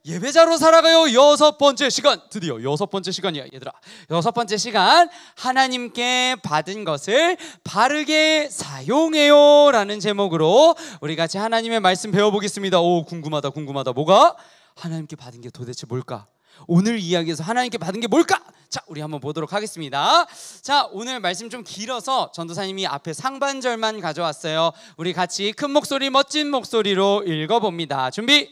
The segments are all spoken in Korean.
예배자로 살아가요. 6번째 시간, 드디어 6번째 시간이야 얘들아. 6번째 시간, 하나님께 받은 것을 바르게 사용해요 라는 제목으로 우리 같이 하나님의 말씀 배워보겠습니다. 오, 궁금하다. 뭐가? 하나님께 받은 게 도대체 뭘까? 오늘 이야기에서 하나님께 받은 게 뭘까? 자, 우리 한번 보도록 하겠습니다. 자, 오늘 말씀 좀 길어서 전도사님이 앞에 상반절만 가져왔어요. 우리 같이 큰 목소리, 멋진 목소리로 읽어봅니다. 준비,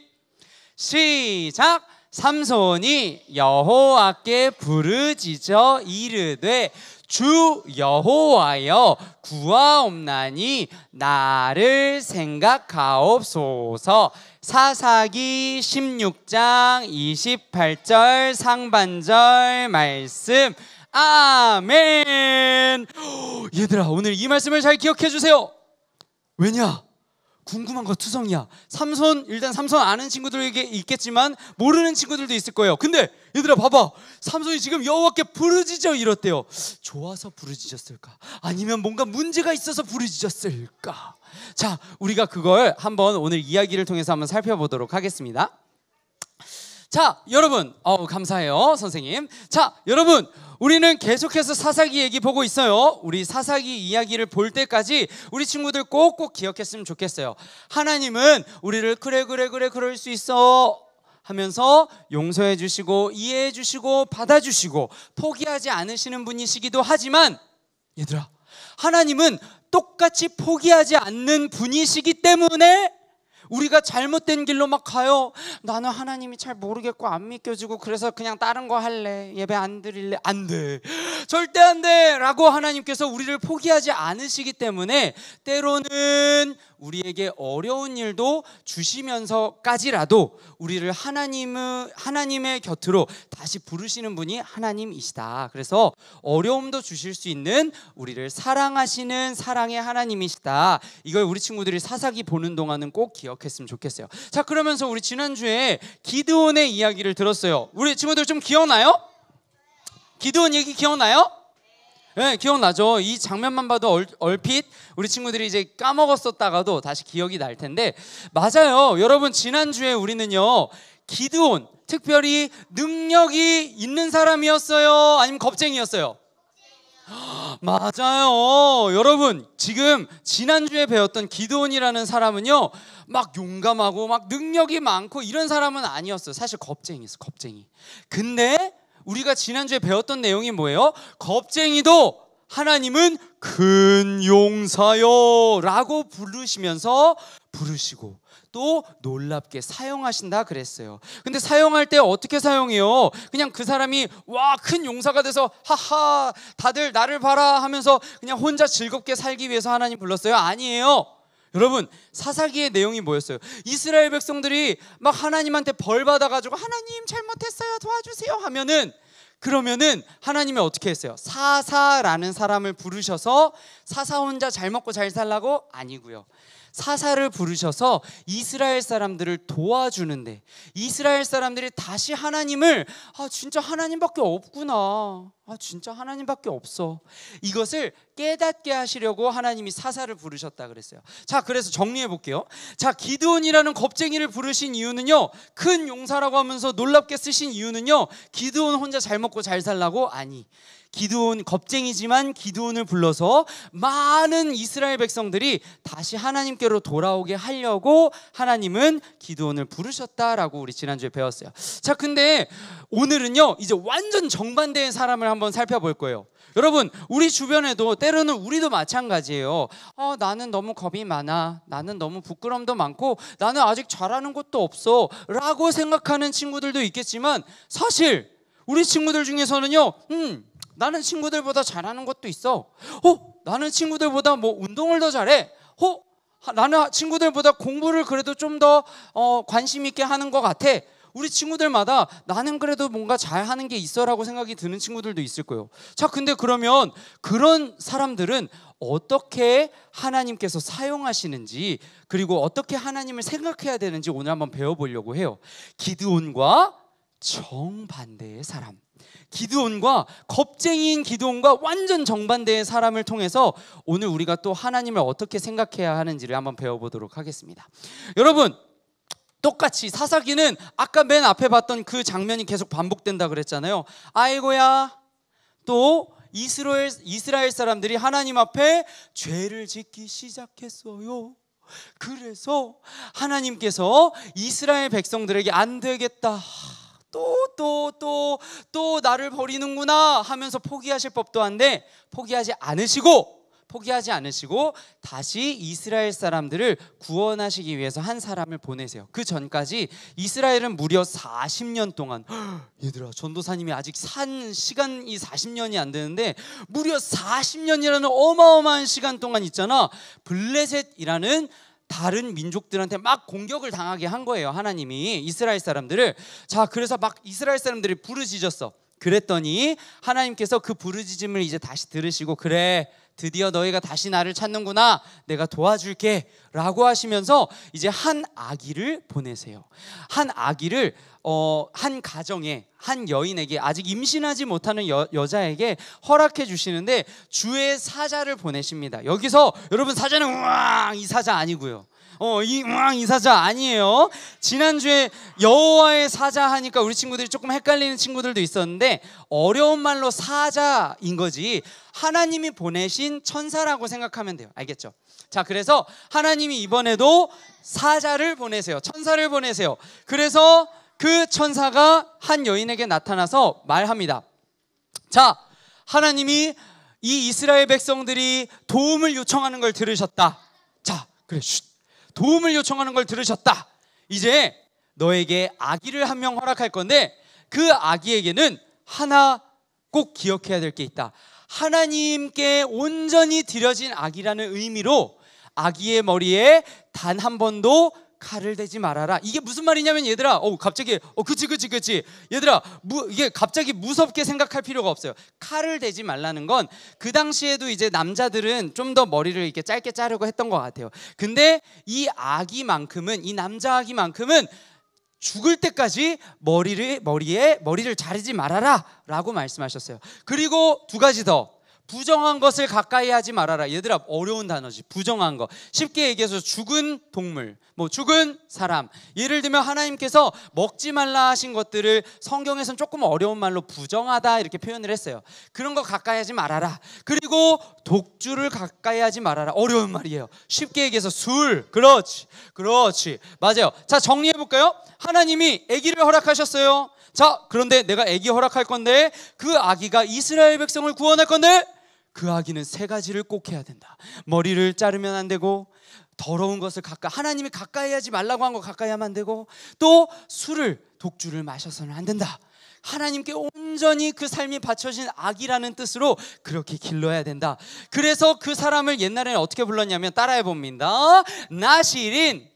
시작. 삼손이 여호와께 부르짖어 이르되 주 여호와여 구하옵나니 나를 생각하옵소서. 사사기 16장 28절 상반절 말씀. 아멘. 얘들아, 오늘 이 말씀을 잘 기억해 주세요. 왜냐? 궁금한 거 투성이야. 일단 삼손 아는 친구들에게 있겠지만 모르는 친구들도 있을 거예요. 근데 얘들아 봐봐, 삼손이 지금 여호와께 부르짖어 이랬대요. 좋아서 부르짖었을까? 아니면 뭔가 문제가 있어서 부르짖었을까? 자, 우리가 그걸 한번 오늘 이야기를 통해서 한번 살펴보도록 하겠습니다. 자, 여러분, 감사해요 선생님. 자, 여러분, 우리는 계속해서 사사기 얘기 보고 있어요. 우리 사사기 이야기를 볼 때까지 우리 친구들 꼭꼭 기억했으면 좋겠어요. 하나님은 우리를 그래 그럴 수 있어 하면서 용서해 주시고 이해해 주시고 받아주시고 포기하지 않으시는 분이시기도 하지만 얘들아, 하나님은 똑같이 포기하지 않는 분이시기 때문에 우리가 잘못된 길로 막 가요. 나는 하나님이 잘 모르겠고 안 믿겨지고 그래서 그냥 다른 거 할래, 예배 안 드릴래. 안 돼, 절대 안 돼 라고 하나님께서 우리를 포기하지 않으시기 때문에 때로는 우리에게 어려운 일도 주시면서까지라도 우리를 하나님의 곁으로 다시 부르시는 분이 하나님이시다. 그래서 어려움도 주실 수 있는 우리를 사랑하시는 사랑의 하나님이시다. 이걸 우리 친구들이 사사기 보는 동안은 꼭 기억했으면 좋겠어요. 자, 그러면서 우리 지난주에 기드온의 이야기를 들었어요. 우리 친구들 좀 기억나요? 기드온 얘기 기억나요? 네, 기억나죠? 이 장면만 봐도 얼핏 우리 친구들이 이제 까먹었었다가도 다시 기억이 날 텐데, 맞아요. 여러분, 지난주에 우리는요 기드온, 특별히 능력이 있는 사람이었어요? 아니면 겁쟁이였어요? 맞아요. 여러분, 지금 지난주에 배웠던 기드온이라는 사람은요 막 용감하고 막 능력이 많고 이런 사람은 아니었어요. 사실 겁쟁이였어요. 겁쟁이. 근데 우리가 지난주에 배웠던 내용이 뭐예요? 겁쟁이도 하나님은 큰 용사요 라고 부르시고 또 놀랍게 사용하신다 그랬어요. 근데 사용할 때 어떻게 사용해요? 그냥 그 사람이 와, 큰 용사가 돼서 하하 다들 나를 봐라 하면서 그냥 혼자 즐겁게 살기 위해서 하나님 불렀어요? 아니에요. 여러분, 사사기의 내용이 뭐였어요? 이스라엘 백성들이 막 하나님한테 벌 받아가지고 하나님 잘못했어요 도와주세요 그러면은 하나님이 어떻게 했어요? 사사라는 사람을 부르셔서 사사 혼자 잘 먹고 잘 살라고? 아니고요. 사사를 부르셔서 이스라엘 사람들을 도와주는데, 이스라엘 사람들이 다시 하나님을 진짜 하나님밖에 없구나, 진짜 하나님밖에 없어, 이것을 깨닫게 하시려고 하나님이 사사를 부르셨다 그랬어요. 자, 그래서 정리해 볼게요. 자, 기드온이라는 겁쟁이를 부르신 이유는요, 큰 용사라고 하면서 놀랍게 쓰신 이유는요, 기드온 혼자 잘 먹고 잘 살라고? 아니, 기드온 겁쟁이지만 기드온을 불러서 많은 이스라엘 백성들이 다시 하나님께로 돌아오게 하려고 하나님은 기드온을 부르셨다라고 우리 지난주에 배웠어요. 자, 근데 오늘은요 이제 완전 정반대의 사람을 한번 살펴볼 거예요. 여러분, 우리 주변에도 때로는 우리도 마찬가지예요. 나는 너무 겁이 많아, 나는 너무 부끄럼도 많고 나는 아직 잘하는 것도 없어 라고 생각하는 친구들도 있겠지만, 사실 우리 친구들 중에서는요 나는 친구들보다 잘하는 것도 있어. 나는 친구들보다 뭐 운동을 더 잘해. 나는 친구들보다 공부를 그래도 좀 더 관심 있게 하는 것 같아. 우리 친구들마다 나는 그래도 뭔가 잘하는 게 있어라고 생각이 드는 친구들도 있을 거예요. 자, 근데 그러면 그런 사람들은 어떻게 하나님께서 사용하시는지, 그리고 어떻게 하나님을 생각해야 되는지 오늘 한번 배워보려고 해요. 기드온과 정반대의 사람, 기드온과 겁쟁이인 기드온과 완전 정반대의 사람을 통해서 오늘 우리가 또 하나님을 어떻게 생각해야 하는지를 한번 배워보도록 하겠습니다. 여러분, 똑같이 사사기는 아까 맨 앞에 봤던 그 장면이 계속 반복된다 그랬잖아요. 아이고야, 또 이스라엘 사람들이 하나님 앞에 죄를 짓기 시작했어요. 그래서 하나님께서 이스라엘 백성들에게 안 되겠다, 또 나를 버리는구나 하면서 포기하실 법도 한데 포기하지 않으시고 다시 이스라엘 사람들을 구원하시기 위해서 한 사람을 보내세요. 그 전까지 이스라엘은 무려 40년 동안, 얘들아, 전도사님이 아직 산 시간이 40년이 안 되는데 무려 40년이라는 어마어마한 시간 동안 있잖아, 블레셋이라는 다른 민족들한테 막 공격을 당하게 한 거예요. 하나님이 이스라엘 사람들을. 자, 그래서 막 이스라엘 사람들이 부르짖었어. 그랬더니 하나님께서 그 부르짖음을 이제 다시 들으시고, 그래, 드디어 너희가 다시 나를 찾는구나, 내가 도와줄게 라고 하시면서 이제 한 아기를 보내세요. 한 아기를 한 가정에, 한 여인에게, 아직 임신하지 못하는 여자에게 허락해 주시는데 주의 사자를 보내십니다. 여기서 여러분, 사자는 우왕 이 사자 아니고요. 이 사자 아니에요. 지난주에 여호와의 사자 하니까 우리 친구들이 조금 헷갈리는 친구들도 있었는데 어려운 말로 사자인 거지 하나님이 보내신 천사라고 생각하면 돼요. 알겠죠? 자, 그래서 하나님이 이번에도 사자를 보내세요. 천사를 보내세요. 그래서 그 천사가 한 여인에게 나타나서 말합니다. 자, 하나님이 이 이스라엘 백성들이 도움을 요청하는 걸 들으셨다. 자, 그래, 도움을 요청하는 걸 들으셨다. 이제 너에게 아기를 한 명 허락할 건데 그 아기에게는 하나 꼭 기억해야 될 게 있다. 하나님께 온전히 드려진 아기라는 의미로 아기의 머리에 단 한 번도 칼을 대지 말아라. 이게 무슨 말이냐면, 얘들아, 갑자기 그치 얘들아, 이게 갑자기 무섭게 생각할 필요가 없어요. 칼을 대지 말라는 건 그 당시에도 이제 남자들은 좀 더 머리를 이렇게 짧게 자르고 했던 것 같아요. 근데 이 남자 아기만큼은 죽을 때까지 머리에 머리를 자르지 말아라 라고 말씀하셨어요. 그리고 두 가지 더, 부정한 것을 가까이 하지 말아라. 얘들아, 어려운 단어지, 부정한 거. 쉽게 얘기해서 죽은 동물, 죽은 사람, 예를 들면 하나님께서 먹지 말라 하신 것들을 성경에서는 조금 어려운 말로 부정하다 이렇게 표현을 했어요. 그런 거 가까이 하지 말아라. 그리고 독주를 가까이 하지 말아라. 어려운 말이에요. 쉽게 얘기해서 술. 그렇지, 맞아요. 자, 정리해볼까요? 하나님이 아기를 허락하셨어요. 자, 그런데 내가 아기 허락할 건데 그 아기가 이스라엘 백성을 구원할 건데 그 아기는 세 가지를 꼭 해야 된다. 머리를 자르면 안 되고, 더러운 것을 하나님이 가까이 하지 말라고 한 거 가까이 하면 안 되고, 또 독주를 마셔서는 안 된다. 하나님께 온전히 그 삶이 바쳐진 아기라는 뜻으로 그렇게 길러야 된다. 그래서 그 사람을 옛날에는 어떻게 불렀냐면, 따라해 봅니다. 나실인.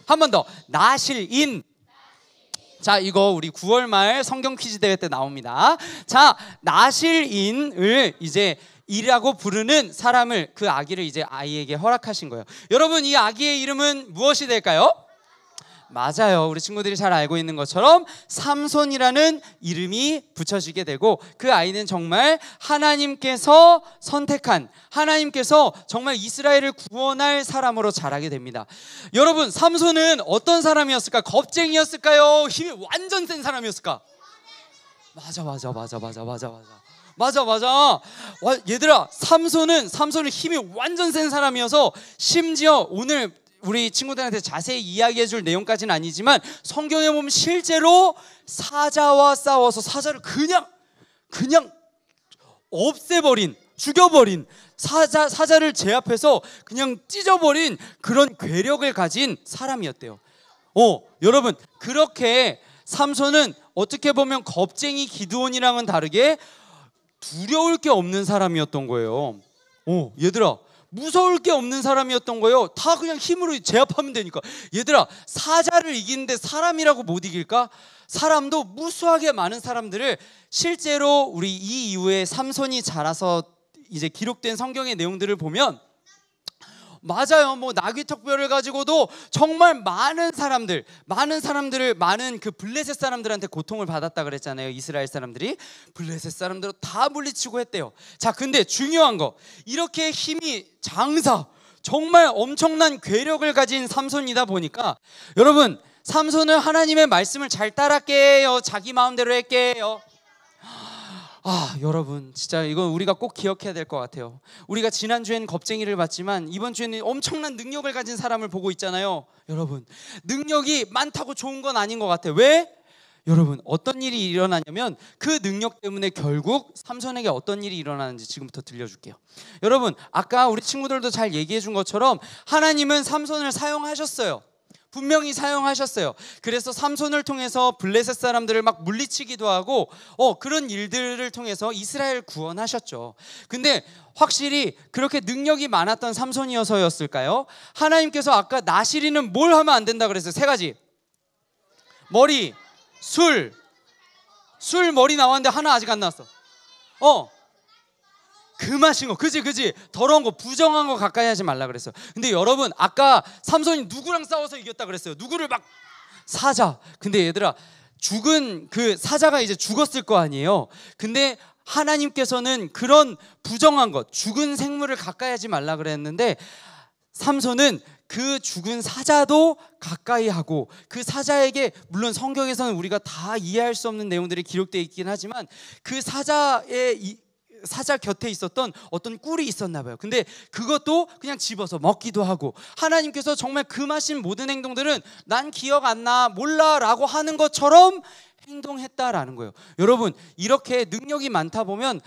한 번 더, 나실인. 자, 이거 우리 9월 말 성경 퀴즈 대회 때 나옵니다. 자, 나실인을 이제 이라고 부르는 사람을, 그 아기를 이제 아이에게 허락하신 거예요. 여러분, 이 아기의 이름은 무엇이 될까요? 맞아요. 우리 친구들이 잘 알고 있는 것처럼 삼손이라는 이름이 붙여지게 되고, 그 아이는 정말 하나님께서 선택한, 하나님께서 정말 이스라엘을 구원할 사람으로 자라게 됩니다. 여러분, 삼손은 어떤 사람이었을까? 겁쟁이였을까요? 힘이 완전 센 사람이었을까? 맞아. 얘들아, 삼손은 힘이 완전 센 사람이어서, 심지어 오늘 우리 친구들한테 자세히 이야기해 줄 내용까지는 아니지만 성경에 보면 실제로 사자와 싸워서 사자를 그냥 없애버린, 죽여버린, 사자를 제압해서 그냥 찢어버린 그런 괴력을 가진 사람이었대요. 여러분, 그렇게 삼손은 어떻게 보면 겁쟁이 기드온이랑은 다르게 두려울 게 없는 사람이었던 거예요. 얘들아, 무서울 게 없는 사람이었던 거예요. 다 그냥 힘으로 제압하면 되니까. 얘들아, 사자를 이기는데 사람이라고 못 이길까? 사람도 무수하게 많은 사람들을, 실제로 우리 이 이후에 삼손이 자라서 이제 기록된 성경의 내용들을 보면, 맞아요, 나귀턱뼈를 가지고도 정말 많은 그 블레셋 사람들한테 고통을 받았다 그랬잖아요. 이스라엘 사람들이 블레셋 사람들을 다 물리치고 했대요. 자, 근데 중요한 거, 이렇게 힘이 정말 엄청난 괴력을 가진 삼손이다 보니까, 여러분, 삼손은 하나님의 말씀을 잘 따랐게요, 자기 마음대로 했게요? 여러분 진짜 이거 우리가 꼭 기억해야 될 것 같아요. 우리가 지난주엔 겁쟁이를 봤지만 이번 주에는 엄청난 능력을 가진 사람을 보고 있잖아요. 여러분 능력이 많다고 좋은 건 아닌 것 같아요. 왜? 여러분 어떤 일이 일어나냐면 그 능력 때문에 결국 삼손에게 어떤 일이 일어나는지 지금부터 들려줄게요. 여러분 아까 우리 친구들도 잘 얘기해 준 것처럼 하나님은 삼손을 사용하셨어요. 분명히 사용하셨어요. 그래서 삼손을 통해서 블레셋 사람들을 막 물리치기도 하고 그런 일들을 통해서 이스라엘 구원하셨죠. 근데 확실히 그렇게 능력이 많았던 삼손이어서였을까요? 하나님께서 아까 나시리는 뭘 하면 안 된다 그랬어요? 세 가지. 머리, 술 머리 나왔는데 하나 아직 안 나왔어. 그 마신 거, 그지? 더러운 거, 부정한 거 가까이 하지 말라 그랬어요. 근데 여러분 아까 삼손이 누구랑 싸워서 이겼다 그랬어요? 누구를 막? 사자. 근데 얘들아 죽은 그 사자가 이제 죽었을 거 아니에요. 근데 하나님께서는 그런 부정한 것, 죽은 생물을 가까이 하지 말라 그랬는데 삼손은 그 죽은 사자도 가까이 하고 그 사자에게, 물론 성경에서는 우리가 다 이해할 수 없는 내용들이 기록되어 있긴 하지만 그 사자 곁에 있었던 어떤 꿀이 있었나 봐요. 근데 그것도 그냥 집어서 먹기도 하고, 하나님께서 정말 그 마신 모든 행동들은 난 기억 안 나, 몰라 라고 하는 것처럼 행동했다라는 거예요. 여러분 이렇게 능력이 많다 보면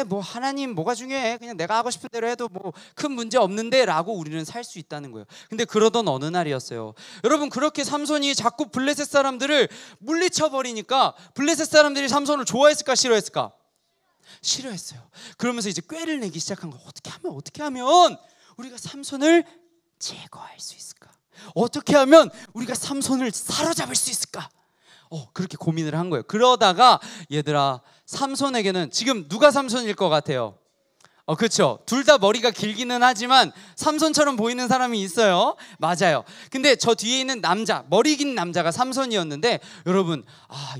뭐 하나님 뭐가 중요해, 그냥 내가 하고 싶은 대로 해도 뭐 큰 문제 없는데 라고 우리는 살 수 있다는 거예요. 근데 그러던 어느 날이었어요. 여러분 그렇게 삼손이 자꾸 블레셋 사람들을 물리쳐 버리니까 블레셋 사람들이 삼손을 좋아했을까 싫어했을까? 싫어했어요. 그러면서 이제 꾀를 내기 시작한 거예요. 어떻게 하면 우리가 삼손을 제거할 수 있을까? 어떻게 하면 우리가 삼손을 사로잡을 수 있을까? 그렇게 고민을 한 거예요. 그러다가 얘들아 삼손에게는 지금 누가 삼손일 것 같아요? 그렇죠. 둘 다 머리가 길기는 하지만 삼손처럼 보이는 사람이 있어요. 맞아요. 근데 저 뒤에 있는 남자, 머리 긴 남자가 삼손이었는데 여러분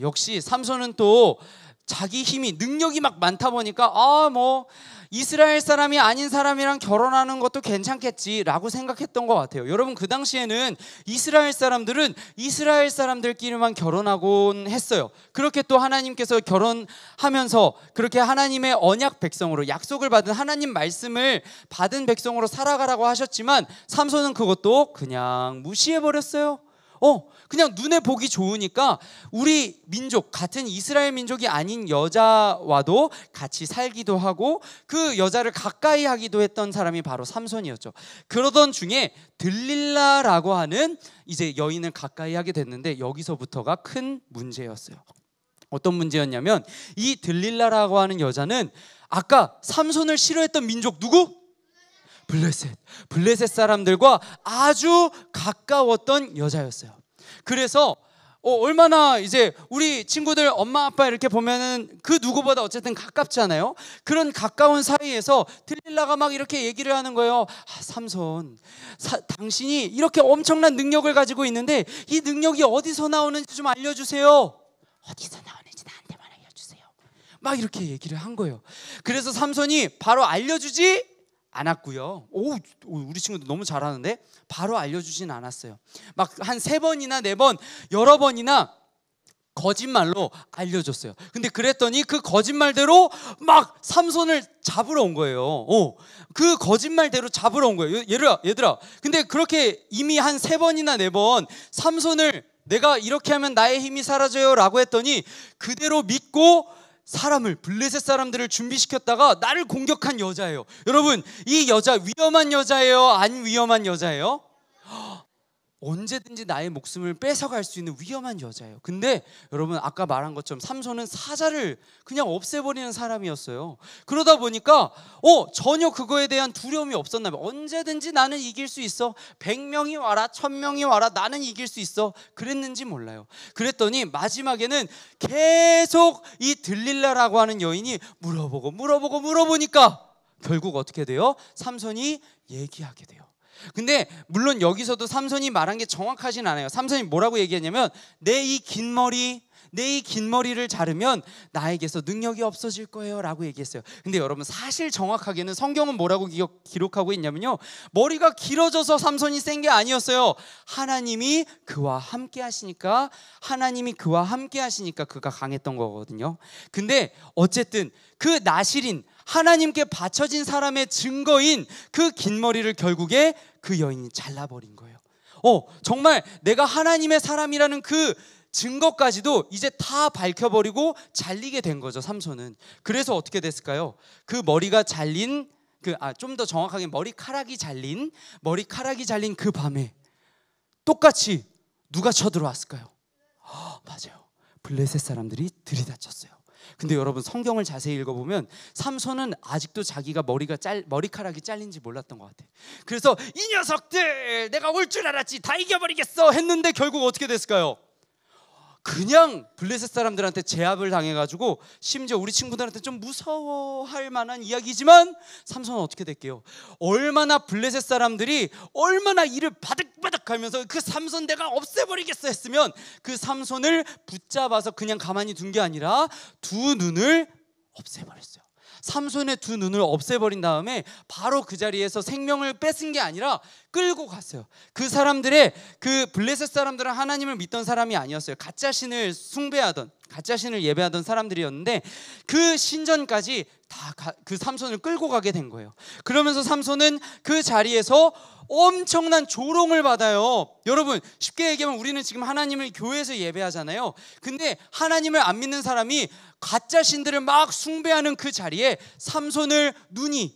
역시 삼손은 또 자기 힘이, 능력이 막 많다 보니까 뭐 이스라엘 사람이 아닌 사람이랑 결혼하는 것도 괜찮겠지라고 생각했던 것 같아요. 여러분 그 당시에는 이스라엘 사람들은 이스라엘 사람들끼리만 결혼하곤 했어요. 그렇게 또 하나님께서 결혼하면서 그렇게 하나님의 언약 백성으로, 약속을 받은 하나님 말씀을 받은 백성으로 살아가라고 하셨지만 삼손은 그것도 그냥 무시해버렸어요. 그냥 눈에 보기 좋으니까 우리 민족, 같은 이스라엘 민족이 아닌 여자와도 같이 살기도 하고 그 여자를 가까이 하기도 했던 사람이 바로 삼손이었죠. 그러던 중에 들릴라라고 하는 이제 여인을 가까이 하게 됐는데 여기서부터가 큰 문제였어요. 어떤 문제였냐면 이 들릴라라고 하는 여자는 아까 삼손을 싫어했던 민족 누구? 블레셋 사람들과 아주 가까웠던 여자였어요. 그래서 얼마나 이제 우리 친구들 엄마 아빠 이렇게 보면은 그 누구보다 어쨌든 가깝잖아요. 그런 가까운 사이에서 들릴라가 막 이렇게 얘기를 하는 거예요. 삼손, 당신이 이렇게 엄청난 능력을 가지고 있는데 이 능력이 어디서 나오는지 좀 알려주세요. 어디서 나오는지 나한테만 알려주세요. 막 이렇게 얘기를 한 거예요. 그래서 삼손이 바로 알려주지 않았고요. 우리 친구들 너무 잘하는데 바로 알려주진 않았어요. 막 한 3번이나 4번, 여러 번이나 거짓말로 알려줬어요. 근데 그랬더니 그 거짓말대로 막 삼손을 잡으러 온 거예요. 그 거짓말대로 잡으러 온 거예요. 얘들아 근데 그렇게 이미 한 3번이나 4번 삼손을 내가 이렇게 하면 나의 힘이 사라져요 라고 했더니 그대로 믿고 사람을, 블레셋 사람들을 준비시켰다가 나를 공격한 여자예요. 여러분 이 여자 위험한 여자예요? 안 위험한 여자예요? 언제든지 나의 목숨을 뺏어갈 수 있는 위험한 여자예요. 근데 여러분 아까 말한 것처럼 삼손은 사자를 그냥 없애버리는 사람이었어요. 그러다 보니까 전혀 그거에 대한 두려움이 없었나 봐요. 언제든지 나는 이길 수 있어, 100명이 와라 1000명이 와라 나는 이길 수 있어, 그랬는지 몰라요. 그랬더니 마지막에는 계속 이 들릴라라고 하는 여인이 물어보니까 결국 어떻게 돼요? 삼손이 얘기하게 돼요. 근데 물론 여기서도 삼손이 말한 게 정확하진 않아요. 삼손이 뭐라고 얘기했냐면 내 이 긴 머리, 내 이 긴 머리를 자르면 나에게서 능력이 없어질 거예요 라고 얘기했어요. 근데 여러분, 사실 정확하게는 성경은 뭐라고 기록하고 있냐면요, 머리가 길어져서 삼손이 센 게 아니었어요. 하나님이 그와 함께 하시니까 그가 강했던 거거든요. 근데 어쨌든 그 나실인 하나님께 바쳐진 사람의 증거인 그 긴 머리를 결국에 그 여인이 잘라버린 거예요. 정말 내가 하나님의 사람이라는 그 증거까지도 이제 다 밝혀버리고 잘리게 된 거죠, 삼손은. 그래서 어떻게 됐을까요? 그 머리가 잘린 좀 더 정확하게 머리카락이 잘린 그 밤에 똑같이 누가 쳐들어왔을까요? 맞아요, 블레셋 사람들이 들이닥쳤어요. 근데 여러분, 성경을 자세히 읽어보면 삼손은 아직도 자기가 머리카락이 잘린지 몰랐던 것 같아요. 그래서 이 녀석들, 내가 올 줄 알았지, 다 이겨버리겠어 했는데 결국 어떻게 됐을까요? 그냥 블레셋 사람들한테 제압을 당해가지고, 심지어 우리 친구들한테 좀 무서워할 만한 이야기지만 삼손은 어떻게 됐게요? 얼마나 블레셋 사람들이 얼마나 이를 바득바득 하면서 그 삼손 내가 없애버리겠어 했으면 그 삼손을 붙잡아서 그냥 가만히 둔 게 아니라 두 눈을 없애버렸어요. 삼손의 두 눈을 없애버린 다음에 바로 그 자리에서 생명을 뺏은 게 아니라 끌고 갔어요. 그 블레셋 사람들은 하나님을 믿던 사람이 아니었어요. 가짜신을 예배하던 사람들이었는데 그 신전까지 다 그 삼손을 끌고 가게 된 거예요. 그러면서 삼손은 그 자리에서 엄청난 조롱을 받아요. 여러분, 쉽게 얘기하면 우리는 지금 하나님을 교회에서 예배하잖아요. 근데 하나님을 안 믿는 사람이 가짜 신들을 막 숭배하는 그 자리에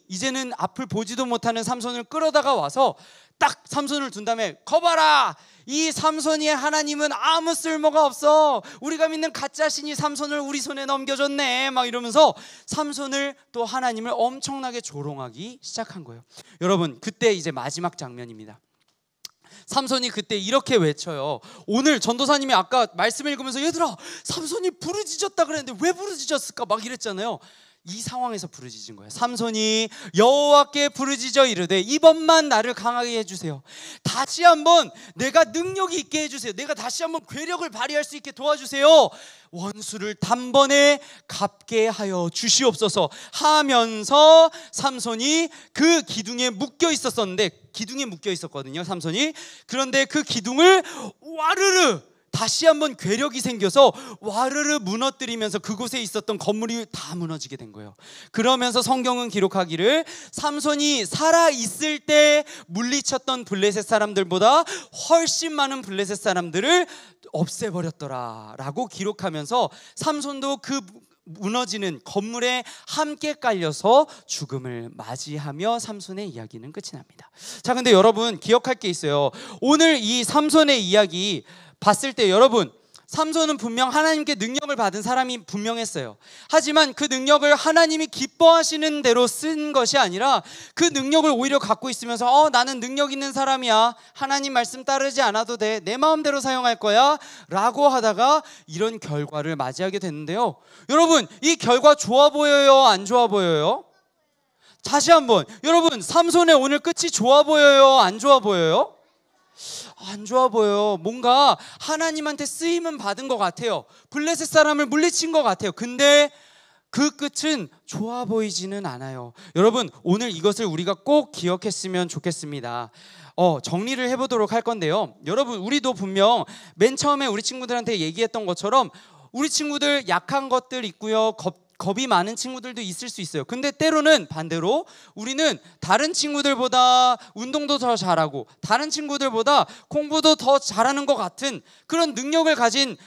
이제는 앞을 보지도 못하는 삼손을 끌어다가 와서 딱 삼손을 둔 다음에, 거봐라, 이 삼손이의 하나님은 아무 쓸모가 없어, 우리가 믿는 가짜 신이 삼손을 우리 손에 넘겨줬네, 막 이러면서 삼손을 또 하나님을 엄청나게 조롱하기 시작한 거예요. 여러분, 그때 이제 마지막 장면입니다. 삼손이 그때 이렇게 외쳐요. 오늘 전도사님이 아까 말씀 읽으면서, 얘들아, 삼손이 부르짖었다 그랬는데 왜 부르짖었을까 막 이랬잖아요. 이 상황에서 부르짖은 거예요. 삼손이 여호와께 부르짖어 이르되 이번만 나를 강하게 해주세요. 다시 한번 내가 능력이 있게 해주세요. 내가 다시 한번 괴력을 발휘할 수 있게 도와주세요. 원수를 단번에 갚게 하여 주시옵소서 하면서 삼손이 그 기둥에 묶여 있었거든요, 삼손이. 그런데 그 기둥을 와르르 다시 한번 괴력이 생겨서 와르르 무너뜨리면서 그곳에 있었던 건물이 다 무너지게 된 거예요. 그러면서 성경은 기록하기를 삼손이 살아있을 때 물리쳤던 블레셋 사람들보다 훨씬 많은 블레셋 사람들을 없애버렸더라 라고 기록하면서 삼손도 그 무너지는 건물에 함께 깔려서 죽음을 맞이하며 삼손의 이야기는 끝이 납니다. 자, 근데 여러분, 기억할 게 있어요. 오늘 이 삼손의 이야기 봤을 때 여러분, 삼손은 분명 하나님께 능력을 받은 사람이 분명했어요. 하지만 그 능력을 하나님이 기뻐하시는 대로 쓴 것이 아니라 그 능력을 오히려 갖고 있으면서 나는 능력 있는 사람이야, 하나님 말씀 따르지 않아도 돼, 내 마음대로 사용할 거야 라고 하다가 이런 결과를 맞이하게 됐는데요. 여러분, 이 결과 좋아 보여요, 안 좋아 보여요? 다시 한번, 여러분, 삼손의 오늘 끝이 좋아 보여요, 안 좋아 보여요? 안 좋아 보여요. 뭔가 하나님한테 쓰임은 받은 것 같아요. 블레셋 사람을 물리친 것 같아요. 근데 그 끝은 좋아 보이지는 않아요. 여러분, 오늘 이것을 우리가 꼭 기억했으면 좋겠습니다. 정리를 해보도록 할 건데요. 여러분, 우리도 분명 맨 처음에 우리 친구들한테 얘기했던 것처럼 우리 친구들 약한 것들 있고요, 겁이 많은 친구들도 있을 수 있어요. 근데 때로는 반대로 우리는 다른 친구들보다 운동도 더 잘하고 다른 친구들보다 공부도 더 잘하는 것 같은 그런 능력을 가진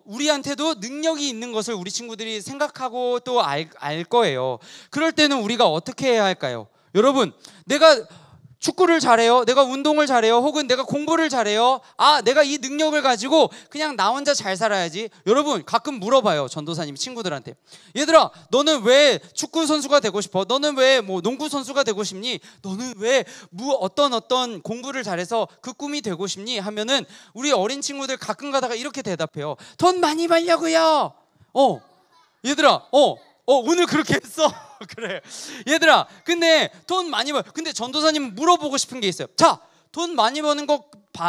우리한테도 능력이 있는 것을 우리 친구들이 생각하고 또 알 거예요. 그럴 때는 우리가 어떻게 해야 할까요? 여러분, 내가 축구를 잘해요, 내가 운동을 잘해요, 혹은 내가 공부를 잘해요, 내가 이 능력을 가지고 그냥 나 혼자 잘 살아야지. 여러분, 가끔 물어봐요, 전도사님 친구들한테. 얘들아, 너는 왜 축구 선수가 되고 싶어? 너는 왜 농구 선수가 되고 싶니? 너는 왜 어떤 공부를 잘해서 그 꿈이 되고 싶니? 하면은 우리 어린 친구들 가끔 가다가 이렇게 대답해요. 돈 많이 벌려고요. 얘들아, 오늘 그렇게 했어. 그래, 얘들아, 근데 돈 많이 벌. 근데 전도사님 물어보고 싶은 게 있어요. 자, 돈 많이 버는 거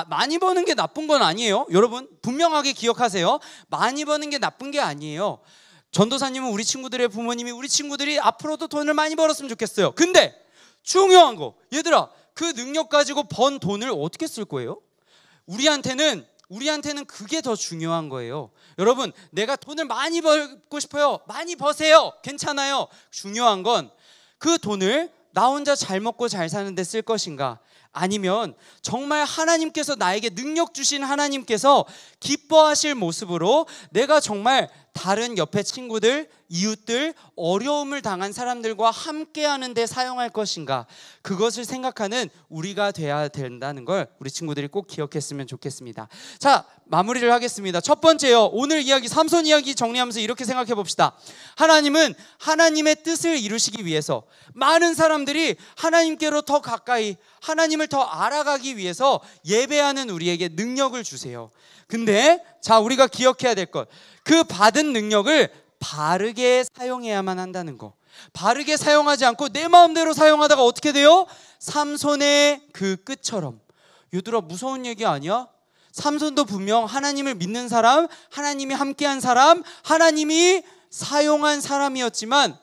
많이 버는 게 나쁜 건 아니에요. 여러분 분명하게 기억하세요. 많이 버는 게 나쁜 게 아니에요. 전도사님은 우리 친구들의 부모님이 우리 친구들이 앞으로도 돈을 많이 벌었으면 좋겠어요. 근데 중요한 거, 얘들아, 그 능력 가지고 번 돈을 어떻게 쓸 거예요? 우리한테는 그게 더 중요한 거예요. 여러분, 내가 돈을 많이 벌고 싶어요. 많이 버세요. 괜찮아요. 중요한 건 그 돈을 나 혼자 잘 먹고 잘 사는 데 쓸 것인가, 아니면 정말 하나님께서 나에게 능력 주신 하나님께서 기뻐하실 모습으로 내가 정말 다른 옆에 친구들, 이웃들, 어려움을 당한 사람들과 함께하는 데 사용할 것인가, 그것을 생각하는 우리가 돼야 된다는 걸 우리 친구들이 꼭 기억했으면 좋겠습니다. 자, 마무리를 하겠습니다. 첫 번째요, 오늘 이야기, 삼손 이야기 정리하면서 이렇게 생각해 봅시다. 하나님은 하나님의 뜻을 이루시기 위해서 많은 사람들이 하나님께로 더 가까이, 하나님을 더 알아가기 위해서 예배하는 우리에게 능력을 주세요. 근데 자, 우리가 기억해야 될 것, 그 받은 능력을 바르게 사용해야만 한다는 거. 바르게 사용하지 않고 내 마음대로 사용하다가 어떻게 돼요? 삼손의 그 끝처럼. 얘들아, 무서운 얘기 아니야? 삼손도 분명 하나님을 믿는 사람, 하나님이 함께한 사람, 하나님이 사용한 사람이었지만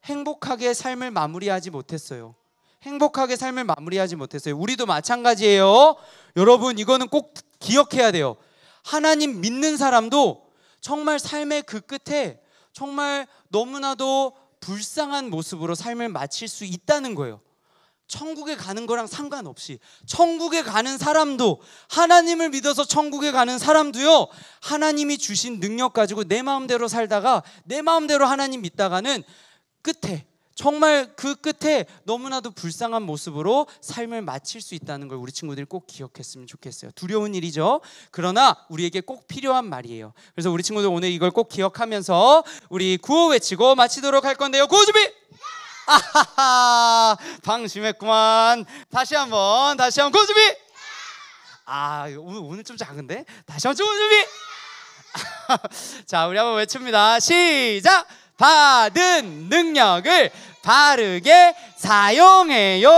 행복하게 삶을 마무리하지 못했어요. 행복하게 삶을 마무리하지 못했어요. 우리도 마찬가지예요. 여러분, 이거는 꼭 기억해야 돼요. 하나님 믿는 사람도 정말 삶의 그 끝에 정말 너무나도 불쌍한 모습으로 삶을 마칠 수 있다는 거예요. 천국에 가는 거랑 상관없이, 천국에 가는 사람도, 하나님을 믿어서 천국에 가는 사람도요, 하나님이 주신 능력 가지고 내 마음대로 살다가, 내 마음대로 하나님 믿다가는 끝에, 정말 그 끝에 너무나도 불쌍한 모습으로 삶을 마칠 수 있다는 걸 우리 친구들이 꼭 기억했으면 좋겠어요. 두려운 일이죠. 그러나 우리에게 꼭 필요한 말이에요. 그래서 우리 친구들 오늘 이걸 꼭 기억하면서 우리 구호 외치고 마치도록 할 건데요. 구호 준비! 아하하, 방심했구만. 다시 한번 구호 준비! 오늘 좀 작은데? 다시 한번 구호 준비! 자, 우리 한번 외칩니다. 시작! 받은 능력을 바르게 사용해요.